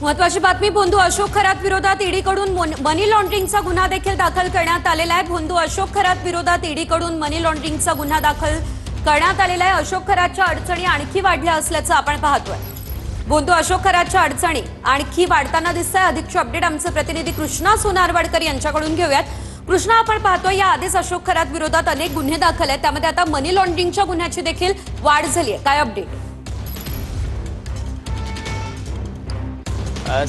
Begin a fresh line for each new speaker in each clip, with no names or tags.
महत्वाची बातमी भोंदू अशोक खरात विरोधात ईडीकडून मनी लॉन्ड्रिंगचा गुन्हा देखील दाखल करण्यात आलेला आहे। भोंदू अशोक खरात विरोधात ईडीकडून मनी लॉन्ड्रिंगचा गुन्हा दाखल करण्यात आलेला आहे। अशोक खरातच्या अडचणी आणखी वाढल्या असल्याचं आपण पाहतोय। भोंदू अशोक खरातच्या अडचणी आणखी वाढताना दिसतंय। अधिकचे अपडेट आमचे प्रतिनिधी कृष्णा सोनारवाडकर यांच्याकडून घेऊयात। कृष्णा, आपण पाहतोय या आधीच अशोक खरात विरोधात अनेक गुन्हे दाखल आहेत, त्यामध्ये आता मनी लॉन्ड्रिंगच्या गुन्ह्याची देखील वाढ झाली आहे। काय अपडेट?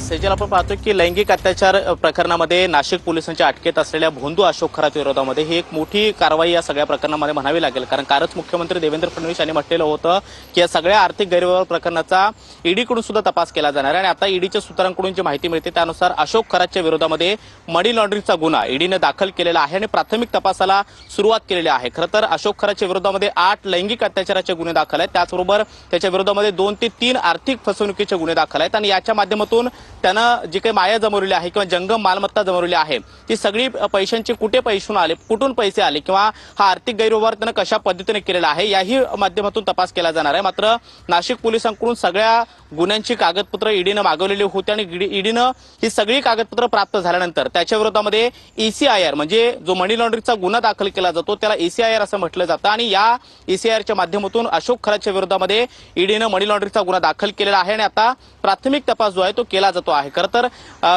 सेजल, आपण पाहतो की लैंगिक अत्याचार प्रकरणामध्ये नाशिक पोलिसांच्या अटकेत असलेल्या भोंदू अशोक खरात विरोधामध्ये ही एक मोठी कारवाई या सगळ्या प्रकरणामध्ये म्हणावी लागेल। कारण कालच मुख्यमंत्री देवेंद्र फडणवीस यांनी म्हटलेलं होतं की या सगळ्या आर्थिक गैरव्यवहार प्रकरणाचा ईडीकडून सुद्धा तपास केला जाणार आहे। आणि आता ईडीच्या सूत्रांकडून जी माहिती मिळते त्यानुसार अशोक खरातच्या विरोधामध्ये मनी लॉन्ड्रिंगचा गुन्हा ईडीने दाखल केलेला आहे आणि प्राथमिक तपासाला सुरुवात केलेली आहे। खरं तर अशोक खरातच्या विरोधामध्ये 8 लैंगिक अत्याचाराचे गुन्हे दाखल आहेत, त्याचबरोबर त्याच्या विरोधामध्ये 2 ते 3 आर्थिक फसवणुकीचे गुन्हे दाखल आहेत। आणि याच्या माध्यमातून त्यानं जी काही माया जमवलेली आहे किंवा जंगम मालमत्ता जमवलेली आहे ती सगळी पैशांची कुठून पैसे आले किंवा हा आर्थिक गैरव्यवहार त्यानं कशा पद्धतीने केलेला आहे याही माध्यमातून तपास केला जाणार आहे। मात्र नाशिक पोलिसांकडून सगळ्या गुन्ह्यांची कागदपत्र ईडीनं मागवलेली होती आणि ईडीनं ही सगळी कागदपत्र प्राप्त झाल्यानंतर त्याच्या विरोधामध्ये ECIR म्हणजे जो मनी लॉन्ड्रिंगचा गुन्हा दाखल केला जातो त्याला ECIR असं म्हटलं जातं। आणि या ECIRच्या माध्यमातून अशोक खरातच्या विरोधामध्ये ईडीनं मनी लॉन्ड्रिंगचा गुन्हा दाखल केलेला आहे आणि आता प्राथमिक तपास जो आहे तो केला जातो आहे। खरं तर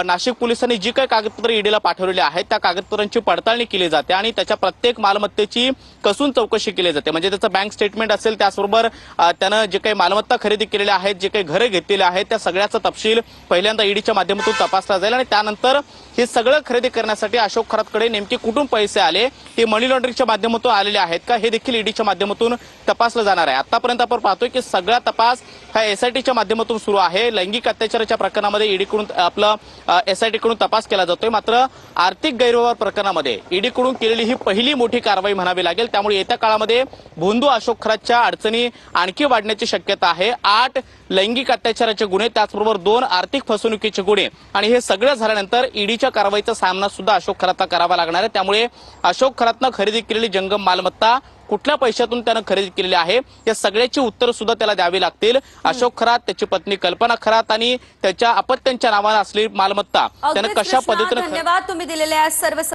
नाशिक पोलिसांनी जी काही कागदपत्र ईडीला पाठवलेली आहेत त्या कागदपत्रांची पडताळणी केली जाते आणि त्याच्या प्रत्येक मालमत्तेची कसून चौकशी केली जाते। म्हणजे त्याचं बँक स्टेटमेंट असेल, त्याचबरोबर त्यानं जे काही मालमत्ता खरेदी केलेल्या आहेत, जे काही घरे घेतलेले आहेत त्या सगळ्याचा तपशील पहिल्यांदा ईडीच्या माध्यमातून तपासला जाईल आणि त्यानंतर हे सगळं खरेदी करण्यासाठी अशोक खरातकडे नेमके कुठून पैसे आले, ते मनी लॉन्ड्रिंगच्या माध्यमातून आलेले आहेत का, हे देखील ईडीच्या माध्यमातून तपासलं जाणार आहे। आतापर्यंत आपण पाहतोय की सगळा तपास हा SITच्या माध्यमातून सुरू आहे। लैंगिक अत्याचाराच्या प्रकरणामध्ये ईडीकडून आपलं SITकडून तपास केला जातोय, मात्र आर्थिक गैरव्यवहार प्रकरणामध्ये ईडीकडून केलेली ही पहिली मोठी कारवाई म्हणावी लागेल। त्यामुळे येत्या काळामध्ये भोंदू अशोक खरातच्या अडचणी आणखी वाढण्याची शक्यता आहे। 8 लैंगिक अत्याचाराचे गुन्हे, त्याचबरोबर 2 आर्थिक फसवणुकीचे गुन्हे आणि हे सगळं झाल्यानंतर ईडीच्या कारवाईचा सामना सुद्धा अशोक खरातला करावा लागणार आहे। त्यामुळे अशोक खरातनं खरेदी केलेली जंगम मालमत्ता कुठल्या पैशातून त्यानं खरेदी केलेली आहे या सगळ्याची उत्तर सुद्धा त्याला द्यावी लागतील। अशोक खरात, त्याची पत्नी कल्पना खरात आणि त्याच्या अपत्यांच्या नावाने असलेली मालमत्ता त्यानं कशा पद्धतीने।
धन्यवाद तुम्ही दिलेल्या सर्व